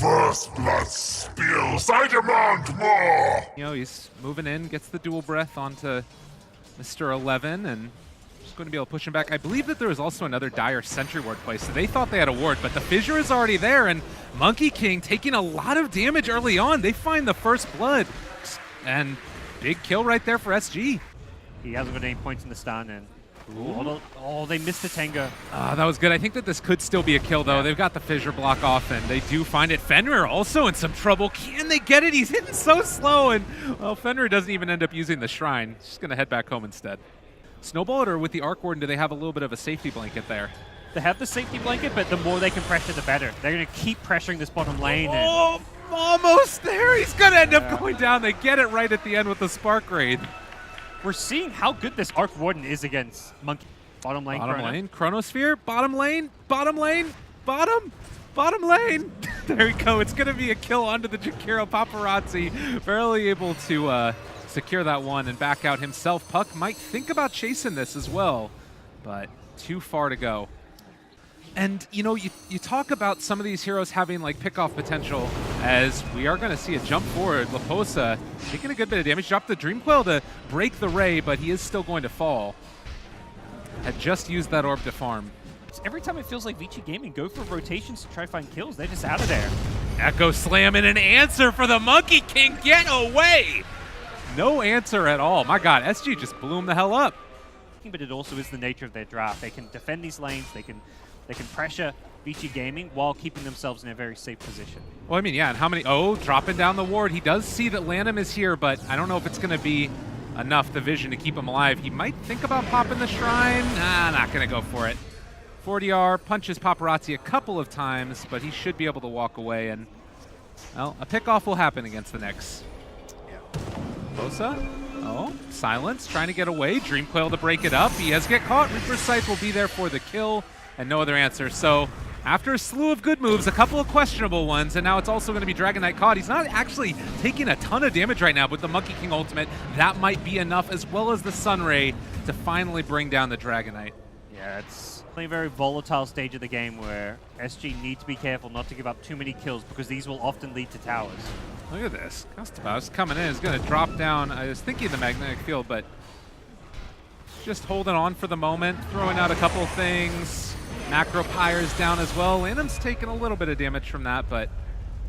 First blood spills. I demand more. You know, he's moving in, gets the dual breath onto Mr. 11, and just going to be able to push him back. I believe that there was also another dire sentry ward place, so they thought they had a ward, but the fissure is already there, and Monkey King taking a lot of damage early on. They find the first blood, and big kill right there for SG. He hasn't got any points in the stun, and oh, they missed the Tenga. That was good. I think that this could still be a kill, though. Yeah. They've got the fissure block off, and they do find it. Fenrir also in some trouble. Can they get it? He's hitting so slow, and well, Fenrir doesn't even end up using the shrine. He's just going to head back home instead. Snowball, or with the Arc Warden, do they have a little bit of a safety blanket there? They have the safety blanket, but the more they can pressure, the better. They're going to keep pressuring this bottom lane. Oh, almost there. He's going to end up going down. They get it right at the end with the Spark Raid. We're seeing how good this Arc Warden is against Monkey. Bottom lane, bottom lane, Chronosphere, bottom lane, bottom lane, bottom lane. There we go. It's going to be a kill onto the Jakiro. Paparazzi barely able to secure that one and back out himself. Puck might think about chasing this as well, but too far to go. And, you know, you talk about some of these heroes having, like, pick-off potential, as we are going to see a jump forward. Laposa taking a good bit of damage. Dropped the Dream Coil to break the Ray, but he is still going to fall. Had just used that orb to farm. Every time it feels like Vici Gaming go for rotations to try to find kills, they're just out of there. Echo Slam and an answer for the Monkey King. Get away! No answer at all. My God, SG just blew him the hell up. But it also is the nature of their draft. They can defend these lanes. They can pressure Vici Gaming while keeping themselves in a very safe position. Well, I mean, yeah, and how many... Oh, dropping down the ward. He does see that Lanham is here, but I don't know if it's going to be enough, the vision, to keep him alive. He might think about popping the shrine. Nah, not going to go for it. 40R punches Paparazzi a couple of times, but he should be able to walk away, and, well, a pick-off will happen against the Knicks. Bosa? Oh, Silence trying to get away. Dream Coil to break it up. He has get caught. Reaper's Sight will be there for the kill, and no other answer. So after a slew of good moves, a couple of questionable ones, and now it's also going to be Dragon Knight caught. He's not actually taking a ton of damage right now, but the Monkey King ultimate, that might be enough, as well as the Sunray, to finally bring down the Dragon Knight. Yeah, it's a very volatile stage of the game where SG need to be careful not to give up too many kills, because these will often lead to towers. Look at this. Gustavus coming in. Is going to drop down. I was thinking the magnetic field, but just holding on for the moment, throwing out a couple things. Macro Pyre's down as well. Lanham's taking a little bit of damage from that, but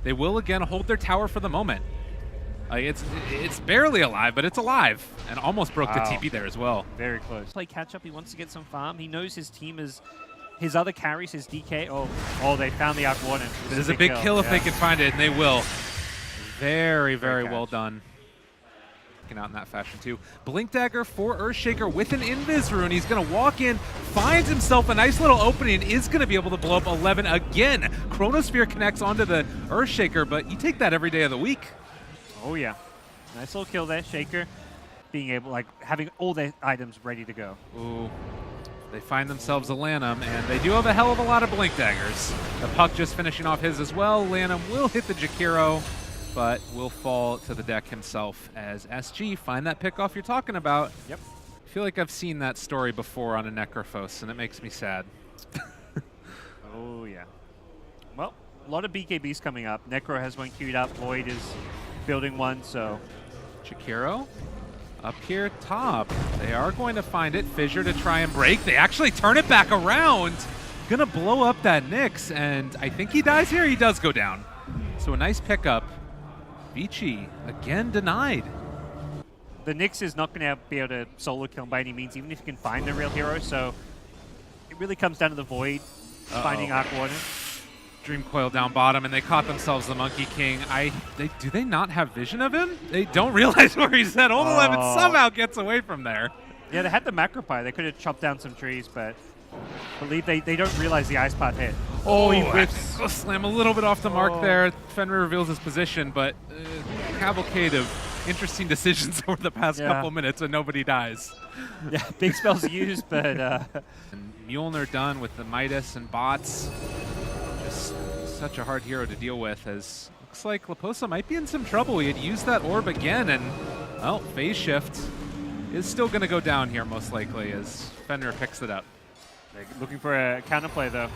they will again hold their tower for the moment. It's barely alive, but it's alive, and almost broke the TP there as well. Very close. Play catch up. He wants to get some farm. He knows his team is his other carries, his DK. Oh, they found the Arc Warden. This is a big kill if they can find it, and they will. Very, very well done. Out in that fashion too. Blink Dagger for Earthshaker with an Invis rune. He's going to walk in, finds himself a nice little opening, is going to be able to blow up 11 again. Chronosphere connects onto the Earthshaker, but you take that every day of the week. Oh yeah, nice little kill there. Shaker being able, like, having all their items ready to go. Ooh. They find themselves a Lanham, and they do have a hell of a lot of Blink Daggers. The Puck just finishing off his as well. Lanham will hit the Jakiro, but will fall to the deck himself as SG find that pick-off you're talking about. Yep. I feel like I've seen that story before on a Necrophos, and it makes me sad. Oh, yeah. Well, a lot of BKBs coming up. Necro has one queued up. Void is building one, so... Jakiro up here top. They are going to find it. Fissure to try and break. They actually turn it back around. Gonna blow up that Nyx, and I think he dies here. He does go down. So a nice pickup. Vici, again denied. The Nyx is not going to be able to solo kill him by any means, even if you can find the real hero, so it really comes down to the Void finding Arc Warden. Dream Coil down bottom, and they caught themselves the Monkey King. Do they not have vision of him? They don't realize where he's at. Old 11 somehow gets away from there. Yeah, they had the Macro Pie. They could have chopped down some trees, but I believe they don't realize the Ice Pot hit. Oh, he whips. Slam a little bit off the mark there. Fenrir reveals his position, but cavalcade of interesting decisions over the past couple minutes, and nobody dies. Yeah, big spells used, but... And Mjolnir done with the Midas and bots. Just such a hard hero to deal with, as looks like Laposa might be in some trouble. He had used that orb again, and, well, phase shift is still going to go down here, most likely, as Fenrir picks it up. They're looking for a counterplay, though.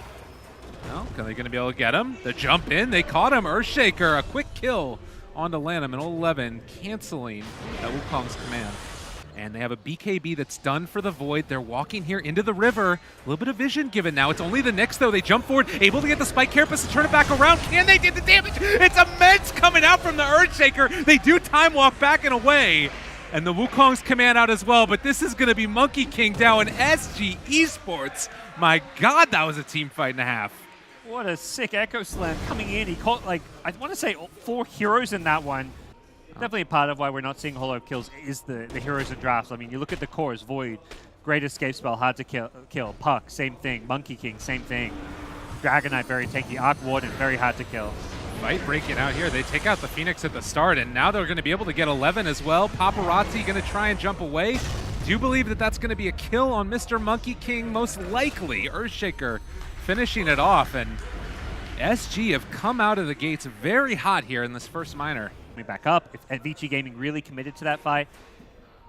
Well, are they going to be able to get him? The jump in, they caught him. Earthshaker, a quick kill onto Lanham in 11, canceling that Wukong's command. And they have a BKB that's done for the Void. They're walking here into the river. A little bit of vision given now. It's only the Nyx, though. They jump forward, able to get the Spike Carapace to turn it back around. Can they get the damage? It's immense coming out from the Earthshaker. They do time walk back and away. And the Wukong's command out as well. But this is going to be Monkey King down in SG Esports. My God, that was a team fight and a half. What a sick Echo Slam coming in. He caught, like, I want to say 4 heroes in that one. Definitely a part of why we're not seeing holo kills is the heroes and drafts. I mean, you look at the cores, Void, Great Escape Spell, hard to kill. Puck, same thing. Monkey King, same thing. Dragon Knight, very tanky. Arc Warden, very hard to kill. Fight breaking out here. They take out the Phoenix at the start, and now they're going to be able to get 11 as well. Paparazzi going to try and jump away. Do you believe that that's going to be a kill on Mr. Monkey King? Most likely. Earthshaker finishing it off, and SG have come out of the gates very hot here in this first minor. Back up. If Vici Gaming really committed to that fight,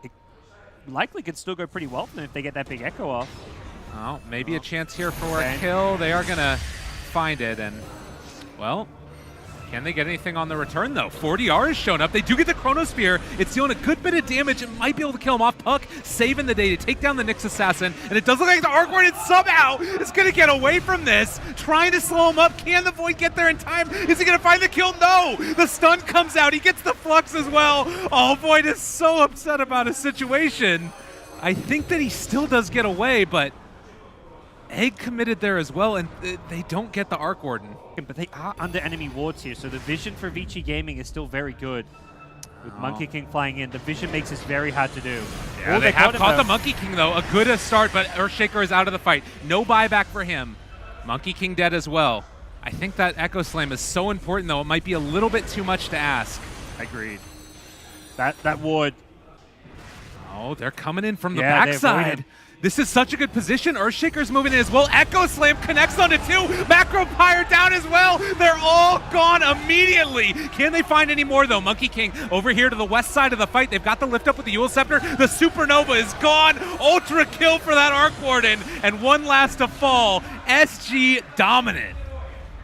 it likely could still go pretty well for them if they get that big echo off. Oh, maybe a chance here for a kill. They are going to find it, and, well, can they get anything on the return, though? 40R has shown up. They do get the Chronosphere. It's dealing a good bit of damage. It might be able to kill him off. Puck saving the day to take down the Nyx Assassin, and it does look like the Arc Warden somehow is going to get away from this, trying to slow him up. Can the Void get there in time? Is he going to find the kill? No! The stun comes out. He gets the Flux as well. Oh, Void is so upset about his situation. I think that he still does get away, but Egg committed there as well, and they don't get the Arc Warden. But they are under enemy wards here, so the vision for Vici Gaming is still very good. With Monkey King flying in, the vision makes this very hard to do. Yeah, they have caught the Monkey King, though. A good start, but Earthshaker is out of the fight. No buyback for him. Monkey King dead as well. I think that Echo Slam is so important, though. It might be a little bit too much to ask. Agreed. That ward. Oh, they're coming in from the backside. This is such a good position. Earthshaker's moving in as well. Echo Slam connects onto 2. Macro Pyre down as well. They're all gone immediately. Can they find any more, though? Monkey King over here to the west side of the fight. They've got the lift up with the Yule Scepter. The Supernova is gone. Ultra kill for that Arc Warden. And one last to fall. SG dominant.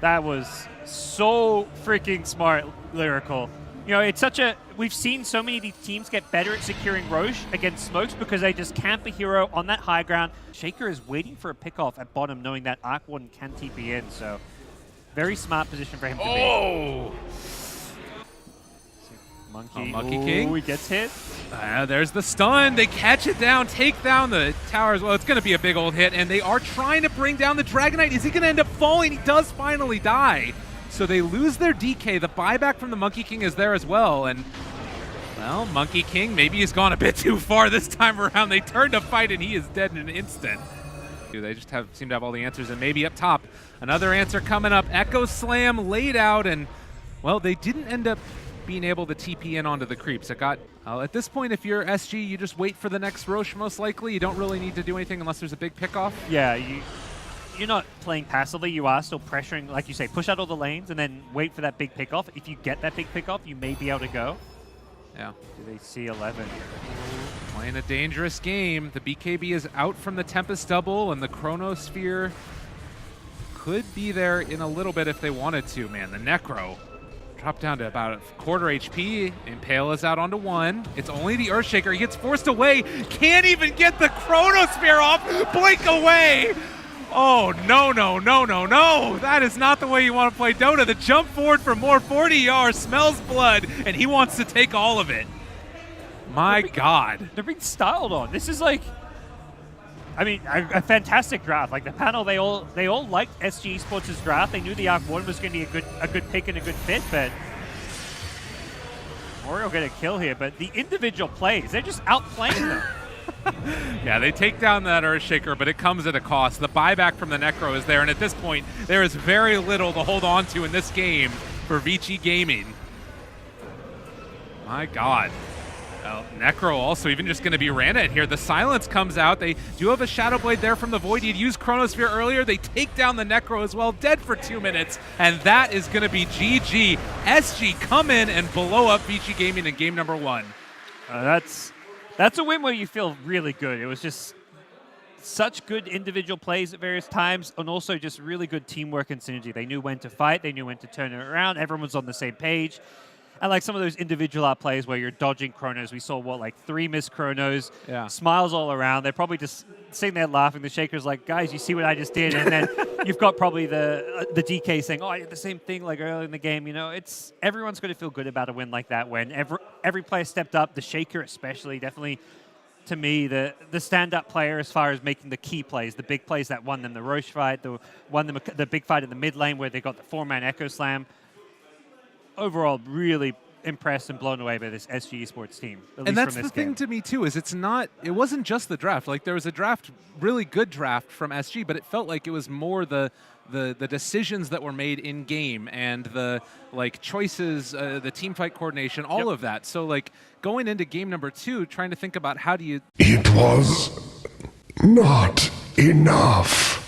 That was so freaking smart, Lyrical. You know, it's such a... We've seen so many of these teams get better at securing Roche against Smokes because they just camp a hero on that high ground. Shaker is waiting for a pickoff at bottom, knowing that Arc Warden can TP in, so very smart position for him to be. Monkey King. He gets hit. There's the stun. They catch it down, take down the tower as well. It's going to be a big old hit, and they are trying to bring down the Dragon Knight. Is he going to end up falling? He does finally die. So they lose their DK. The buyback from the Monkey King is there as well. And, well, Monkey King, maybe he's gone a bit too far this time around. They turn to fight, and he is dead in an instant. They just seem to have all the answers. And maybe up top, another answer coming up. Echo Slam laid out, and, well, they didn't end up being able to TP in onto the creeps. It got, at this point, if you're SG, you just wait for the next Roche, most likely. You don't really need to do anything unless there's a big pickoff. Yeah, you're not playing passively. You are still pressuring, like you say, push out all the lanes and then wait for that big pickoff. If you get that big pickoff, you may be able to go. Yeah. Do they see 11? Playing a dangerous game. The BKB is out from the Tempest double, and the Chronosphere could be there in a little bit if they wanted to, man. The Necro dropped down to about a quarter HP. Impale is out onto 1. It's only the Earthshaker. He gets forced away. Can't even get the Chronosphere off. Blink away. Oh, no, no, no, no, no. That is not the way you want to play Dota. The jump forward for more 40 yards smells blood, and he wants to take all of it. My God. They're being styled on. This is like, I mean, a fantastic draft. Like the panel, they all liked SG Esports' draft. They knew the Arc Warden was going to be a good pick and a good fit, but Oreo get a kill here. But the individual plays, they're just outplaying them. Yeah, they take down that Earthshaker, but it comes at a cost. The buyback from the Necro is there, and at this point, there is very little to hold on to in this game for Vici Gaming. My God. Necro also even just going to be ran at here. The silence comes out. They do have a Shadow Blade there from the Void. He'd used Chronosphere earlier. They take down the Necro as well, dead for 2 minutes, and that is going to be GG. SG come in and blow up Vici Gaming in game number 1. That's a win where you feel really good. It was just such good individual plays at various times, and also just really good teamwork and synergy. They knew when to fight, they knew when to turn it around, everyone was on the same page. And like some of those individual plays where you're dodging chronos, we saw like 3 missed chronos, smiles all around. They're probably just sitting there laughing. The Shaker's like, guys, you see what I just did? And then you've got probably the DK saying, oh, I did the same thing like earlier in the game. You know, everyone's going to feel good about a win like that when every player stepped up. The Shaker especially, definitely, to me, the stand-up player as far as making the key plays, the big plays that won them the Roche fight, won them the big fight in the mid lane where they got the 4-man Echo Slam. Overall, really impressed and blown away by this SG Esports team. And that's the thing to me too, is it wasn't just the draft. Like there was a really good draft from SG, but it felt like it was more the decisions that were made in game and the like choices, the team fight coordination, all of that. So like going into game number 2, trying to think about how do you. It was not enough.